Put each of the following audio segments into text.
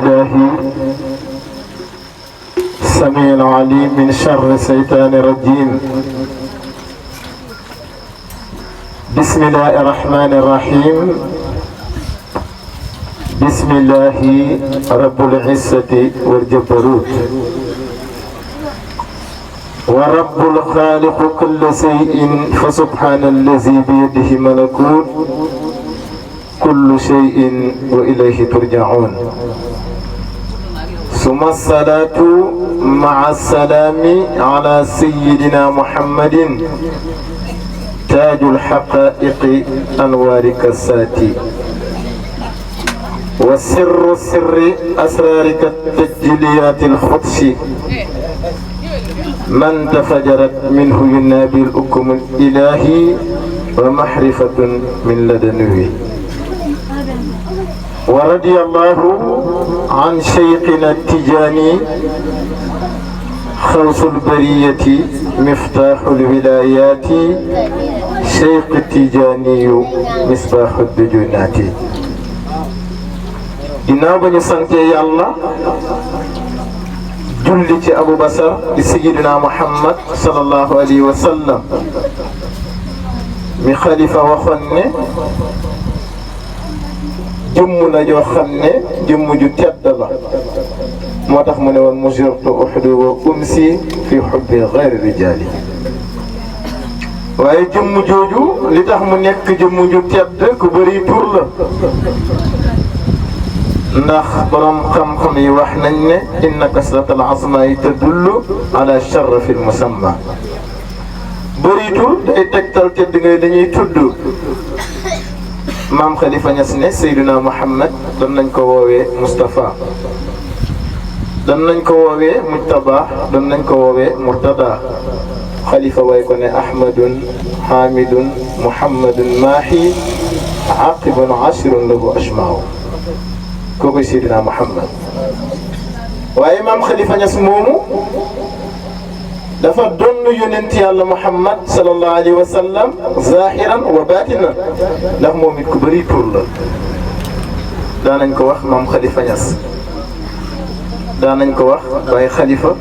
بالله السميع العليم من شر الشيطان الرجيم. بسم الله الرحمن الرحيم. بسم الله رب العزة والجبروت ورب الخالق كل شيء فسبحان الذي بيده ملكوت كل شيء وإليه ترجعون. ثم الصلاة مع السلام على سيدنا محمد تاج الحقائق أنوار كساتي وسر سر أسرارك التجليات الخدش من تفجرت منه ينابي الأكم الإلهي ومحرفة من لدنه. ورضي الله عن شيخنا التجاني خوص البرية مفتاح الولايات شيخ التجاني مصباح الدجونات. ginnaaw ba ñu santee yàlla julli ci Abu Basar di sayyidina Muhammad sallallahu alayhi wa sallam mi xalifa waxoon ne jëmm la joo xam ne jëmm ju tedd la moo tax mu ne woon mujirtu uhdu wa umsi fi hubbi ghayri rijaali. waaye jëmm jooju li tax mu nekk jëmm ju tedd ku bëri tur la ndax borom xam-xam yi wax nañ ne inna kasratal asmaa tadullu ala sharafil musamma. bëri tur day tegtal tedd ngay dañuy tudd maam Khalifa Niass ne Seydina Muhammad doon nañ ko woowee Moustapha doon nañ ko woowee Mujtaba doon nañ ko woowee Murtada. Khalifa way ko ne Ahmadun Hamidun Muhammadun Mahi aqibun ashrun lahu ashmaaw. kooku Seydina Muhammad. waaye maam Khalifa Niass moomu dafa doon yonent yàlla Muhammad sallallahu alayhi wa sallam zahiran wa batinan ndax moom it ku bëri tur la. daanañ ko wax maam Khalifa Niass daanañ ko wax Baye Khalifa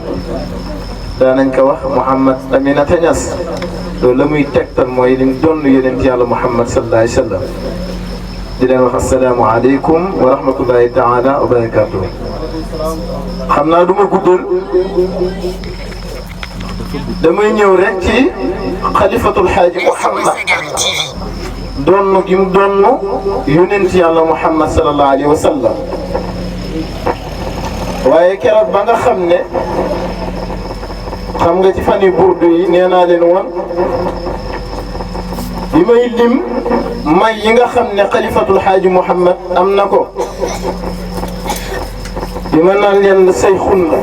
daanañ ko wax Mouhamad Aminata Niass. loolu la muy tegtal mooy li mu doon yonent yàlla Muhammad sallallahu alayhi wa sallam. di leen wax asalaamu aleykum wa rahmatullahi taala wa barakatuh. xam naa du ma guddal damay ñëw rek ci xalifatul xaaji Muhammad donn gi mu donn yonent yàlla Muhammad sallallahu alayhi wa sallam. waaye keroog ba nga xam ne xam nga ci fan yu burdu yi nee naa leen woon bi may lim may yi nga xam ne xalifatul xaaji Muhammad am na ko di ma naan leen sayxun la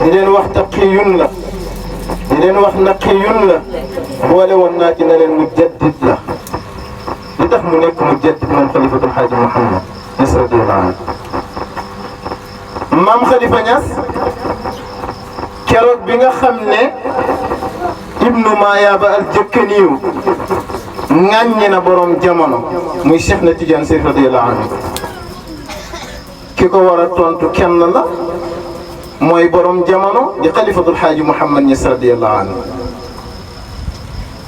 di leen wax taqiyun la di leen wax naqiyun la boole woon naa ci na leen mujaddid la. li tax mu nekk mujaddid moom xalifatul xaaji Muhammad Niass radiyallahu anhu. maam Khalifa Niass keroog bi nga xam ne ibnu Mayaaba al Jëkkaniyu ŋàññi na borom jamono muy Cheikh na Tidiane Chérif radiyallahu anhu. ki ko war a tontu kenn la mooy borom jamono di xalifatul xaaji Muhammad Niass radiyallahu anhu.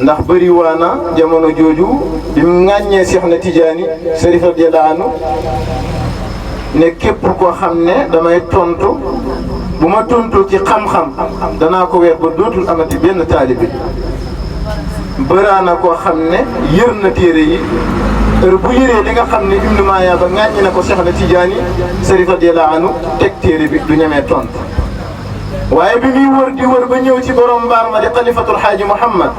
ndax bëri waana jamono jooju bi mu ŋàññee Cheikh na Tidiane Chérif radiyallahu anhu ne képp koo xam ne damay tontu bu ma tontu ci xam-xam danaa ko weer ba dootul amati benn taalibi. bëraana koo xam ne yër na téere yi heure bu yëree li nga xam ne Ibnu Mayaaba ŋàññi na ko Cheikh na Tidiane Chérif radiyallahu anhu teg téere bi du ñemee tontu. waaye bi muy wër di wër ba ñëw ci borom mbaar ma di xalifatul xaaji Muhammad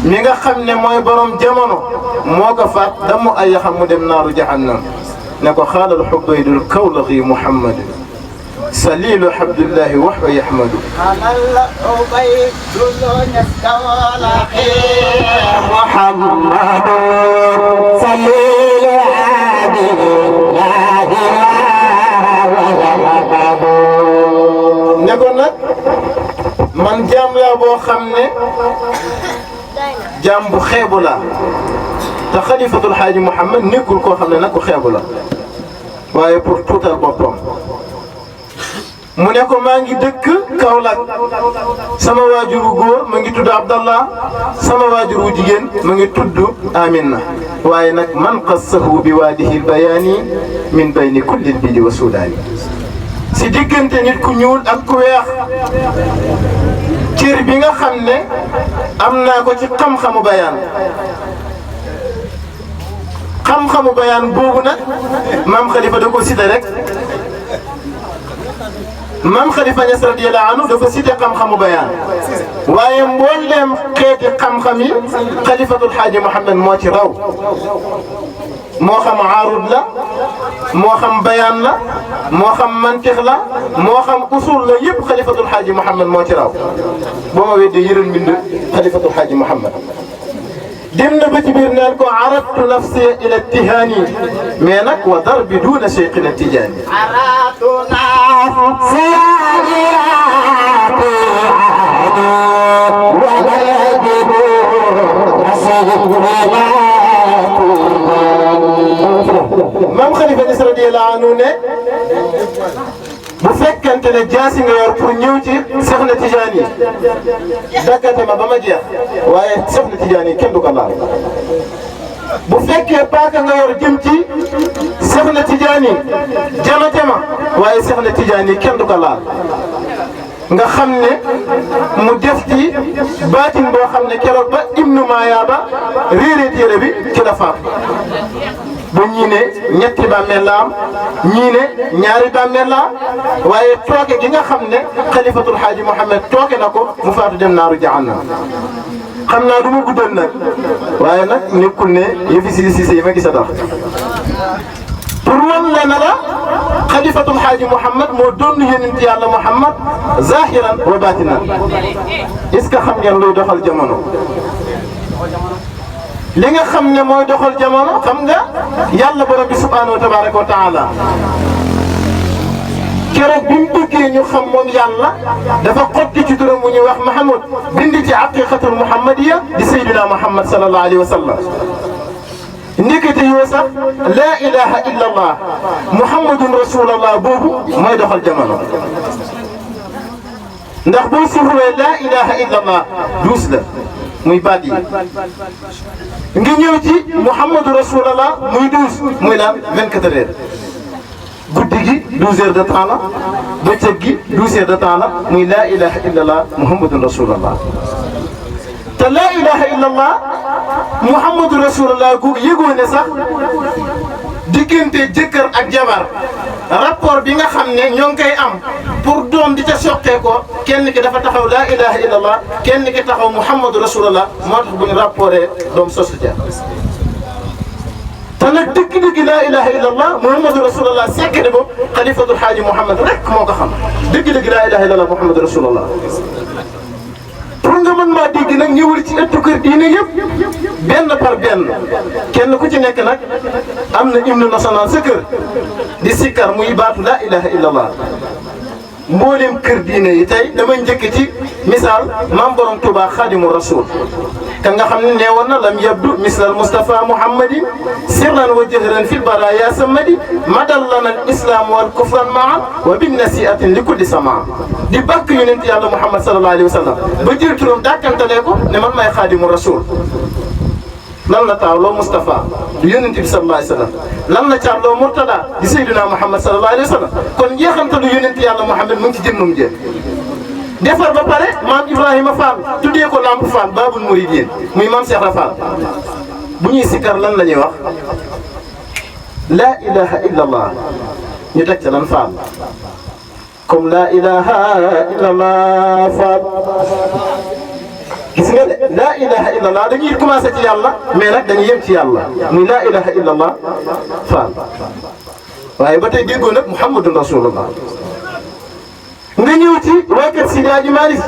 mi nga xam ne mooy borom jamono moo ko faat damu ay yaxam mu dem naaru jahannam ne ko xaalal xubaydul kawlaxi Muhammad salilu Abdullahi waxwa yaxmadu. xaalal xubaydul kawlaxi Muhammad salilu Abdullahi ne ko nag man jaam laa boo xam ne jaam bu xeebu laa te xalifatul xaaji Muhammad nekkul koo xam ne nag ku xeebu la waaye pour tuutal boppam mu ne ko maa ngi dëkk Kaolack sama waajur wu góor ma ngi tudd Abdallah sama waajur wu jigéen ma ngi tudd Amina waaye nag man qassahu bi waadihi lbayaani min bayni kulli lbidi wa sudaani si diggante nit ku ñuul ak ku weex cër bi nga xam ne am naa ko ci xam-xamu bayaan xam-xamu bayaan boobu nag maam Khalifa da ko cité rek maam Khalifa Niass radiyallahu anhu dafa cité xam-xamu bayaan waaye mbooleem xeeti xam-xam yi Khalifatul Haaji Mouhamed moo ci raw moo xam aarud la moo xam bayaan la moo xam mantiq la moo xam usul la yëpp Khalifatul Haaji Mouhamed moo ci raw boo ma weddee yëral mbind Khalifatul Haaji Mouhamed dem na ba ci biir naan ko arabtu nafsi ila tihaani mais nag wa darbi duuna cheikhina tijaani arabtu nafsi maam Khalifa Niass radiyallahu anhu ne bu fekkente ne jaasi nga yor pour ñëw ci Seexna Tijaan yi daggate ma ba ma jeex waaye Seexna Tijaan yi kenn du ko laal bu fekkee paaka nga yor jëm ci Seexna Tijaan yi jamate ma waaye Seexna Tijaan yi kenn du ko laal nga xam ne mu def ci baatin boo xam ne keroog ba Ibnu Maayaaba réeree téere bi ci la faat ba ñii ne ñetti bàmmeel la am ñii ne ñaari bàmmeel la waaye tooke gi nga xam ne Khalifatul Haaji Mouhamed tooke na ko mu faatu dem naaru jahannam xam naa du ma guddal nag waaye nag nekkul ne yëfi si yi ma gis a tax pour wan la na la Khalifatul Haaji Mouhamed moo doon yonent yàlla Mouhamed zahiran wa batinan est-ce que xam ngeen luy doxal jamono li nga xam ne mooy doxal jamono xam nga yàlla borom bi subhaanahu wa tabaaraka wa taala keroog bi mu bëggee ñu xam moom yàlla dafa xotti ci turam bu ñuy wax Mahamud bind ci aqiqatul muhammadiya di sayyidina Muhammad sallallahu alayhi wa sallam ndekete yoo sax laa ilaha illa allah muhammadun rasulallah boobu mooy doxal jamono ndax boo suufee laa ilaha illa allah duus la muy baat yi nga ñëw ci muhammadu rasulallah muy 12 muy lan 24 heures guddi gi 12 heures de temps la bëccëg gi 12 heures de temps la muy laa ilaha illallah muhammadun rasulallah te laa ilaha illallah muhammadu rasulallah googu yëgoo ne sax diggante jëkkër ak jabar rapport bi nga xam ne ñoo ngi koy am pour doom di ca soqee ko kenn ki dafa taxaw laa ilaha illallah kenn ki taxaw muhammadu rasulullah moo tax bu ñu rapporté doom sosu ja te nag dëgg-dëgg laa ilaha illallah muhammadu rasulullah sekkede boobu Khalifatul Haaji Mouhamed rek moo ko xam dëgg-dëgg laa ilaha illallah muhammadu rasulullah pour nga mën maa dégg nag ñëwul ci ëttu kër diine yëpp benn par benn kenn ku ci nekk nag am na hymne national sa kër di sikkar muy baatu laa ilaha illallah mboolem kër diine yi tey damay njëkk ci misaal maam borom Touba Xaadimu Rasul ka nga xam ne nee woon na lam yabdu mislal Mustafa Muhammadin sirran wa jahran fil baraya samadi madal lana al islam wal kufran maan wa bin nasiatin li kulli sama di bàkk yonent yàlla Muhammad sallallahu alayhi wa sallam ba jël turam dàkkantalee ko ne man maay Xaadimu Rasul lan la taawloo Moustapha du yonent bi sallallahu alayhi wa sallam lan la caarloo Murtada di Seydina Muhammad sallallahu alayhi wa sallam kon njeexantalu yonent yàlla Muhammad mu ngi ci jëmmam jee defar ba pare maam Ibrahima Fall tuddee ko Lamp Fall Babul Mouridine muy maam Cheikh Rafal bu ñuy sikkar lan la ñuy wax laa ilaha illa allah ñu teg ca lan Fall comme laa ilaha illa allah Fall gis nga de laa ilaha illa allah dañuy commencé ci yàlla mais nag dañuy yem ci yàlla muy laa ilaha illa allah Fall waaye ba tey déggoo nag Muhammadun Rasulullah nga ñëw ci waa kër Sidi Hadji Malick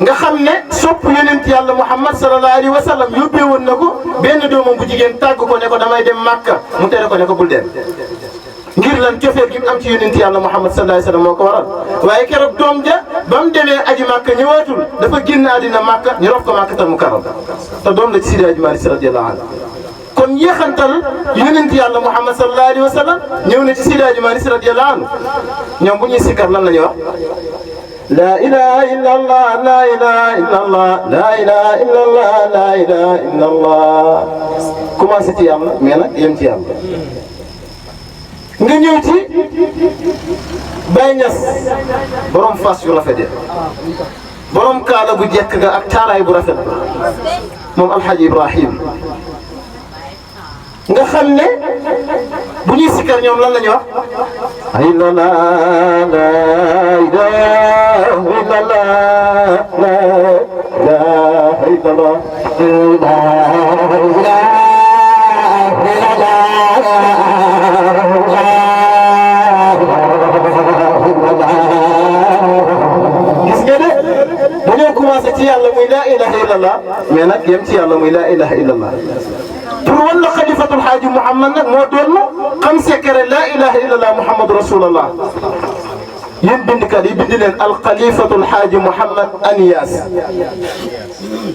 nga xam ne sopp yonent yàlla Muhammad sallallahu alayhi wa sallam yóbbee woon na ko benn doomam bu jigéen tàgg ko ne ko damay dem Makka mu tere ko ne ko bul dem ngir lan cofeel gi mu am ci yonent yàlla Muhammad sallallahu alayhi wa sallam moo ko waral waaye keroog doom ja ba mu demee aji Makka ñëwaatul dafa génn àddina Makka ñu rof ko Makkatal Mukarram te doom la ci Sidi Hadji Malick radiyallahu anhu kon yéexantal yonent yàlla Muhammad sallallahu alayhi wa sallam ñëw na ci Seydi Hadji Malick Sy radiyallahu anhu ñoom bu ñuy sikkar lan la ñuy wax la ilaha illa allah la ilaha illa allah la ilaha illa allah la ilaha illa allah commencé ci yàlla mais nag yem ci yàlla nga ñëw ci Baye Niass borom fas yu rafet borom kaala gu jekk ga ak taaraay bu rafet ba moom Alhaji Ibrahim nga xam ne bu ñuy sikkar ñoom lan la ñuy wax ay la la la ilaha illallah la ilaha illallah gis nga de dañoo commencé ci yàlla muy la ilaha illallah mais nag yem ci yàlla muy la ilaha illallah pour wala xalifatul xaaji Mouhamad nag moo doon xam secret laa ilaha illallah Muhammadu Rasulullah yéen bindkat yi bind leen alxalifatul xaaji Mouhamad Aniyaas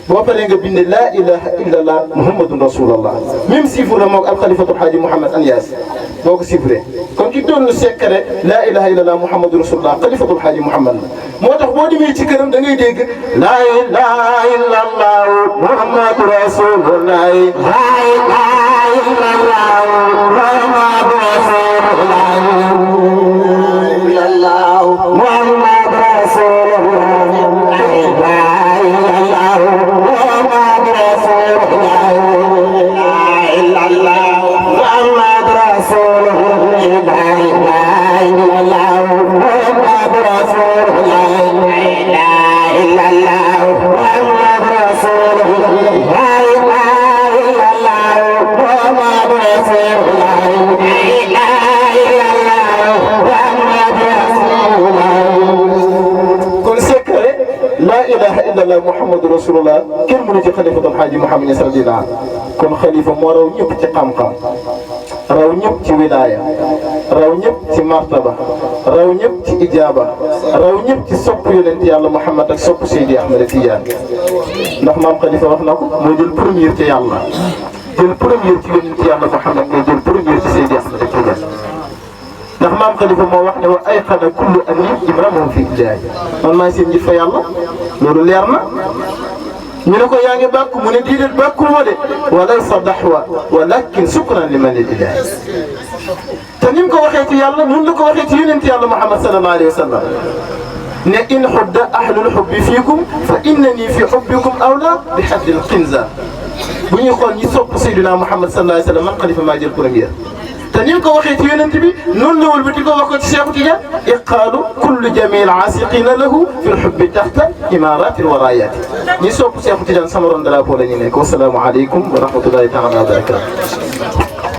boo paree nga bind laa ilaha illallah Muhammadu Rasulullah même chiffre la moog alxalifatul xaaji Mouhamad Aniyaas boo ko chiffré kon ki doon secret laa ilaha illallah Muhammadu Rasulullah xalifatul xaaji Mouhamad la moo tax boo demee ci këram da ngay dégg laa ilaha illallah Muhammadu Rasulullah Muhammadu Rasulullah kenn mënu ci xalifatul xaaji Mouhamad Niass radiyallahu anhu kon xalifa moo raw ñëpp ci xam-xam raw ñëpp ci wilaaya raw ñëpp ci martaba raw ñëpp ci ijaaba raw ñëpp ci sopp yonent yàlla Muhammad ak sopp Seydi Ahmed Tidiane ndax maam xalifa wax na ko moo jël première ci yàlla jël première ci yonent yàlla Muhammad ngay jël première ci Seydi Ahmed Tidiane ndax maam xalifa moo wax ne wa ay xana kullu anni imramoom fi illahi man maay seen njiit fa yàlla loolu leer na ñu ne ko yaa ngi bàkku mu ne diidet bàkku moo de walaysa daxwa walakin sukran liman lillahi te ni mu ko waxee ci yàlla noonu la ko waxee ci yonent yàlla Muhammad sallallahu alayhi wa sallam ne in xudda ahlul xubbi fiikum fa innani fi xubbikum awla bi haddil xinza bu ñuy xool ñi sopp Seydina Muhammad sallallahu alayhi wa sallam man xalifa maa jël première te ni mu ko waxee ci yonent bi noonu la wëlbati ko wax ko ci Cheikh Tidiane iqaalu kullu jamil aasiqina lahu fi lxubbi taxta imarati lwarayaati ñi sopp Cheikh Tidiane sama ron drapeau la ñu nekk wasalaamu aleykum wa rahmatullahi taala wa barakatu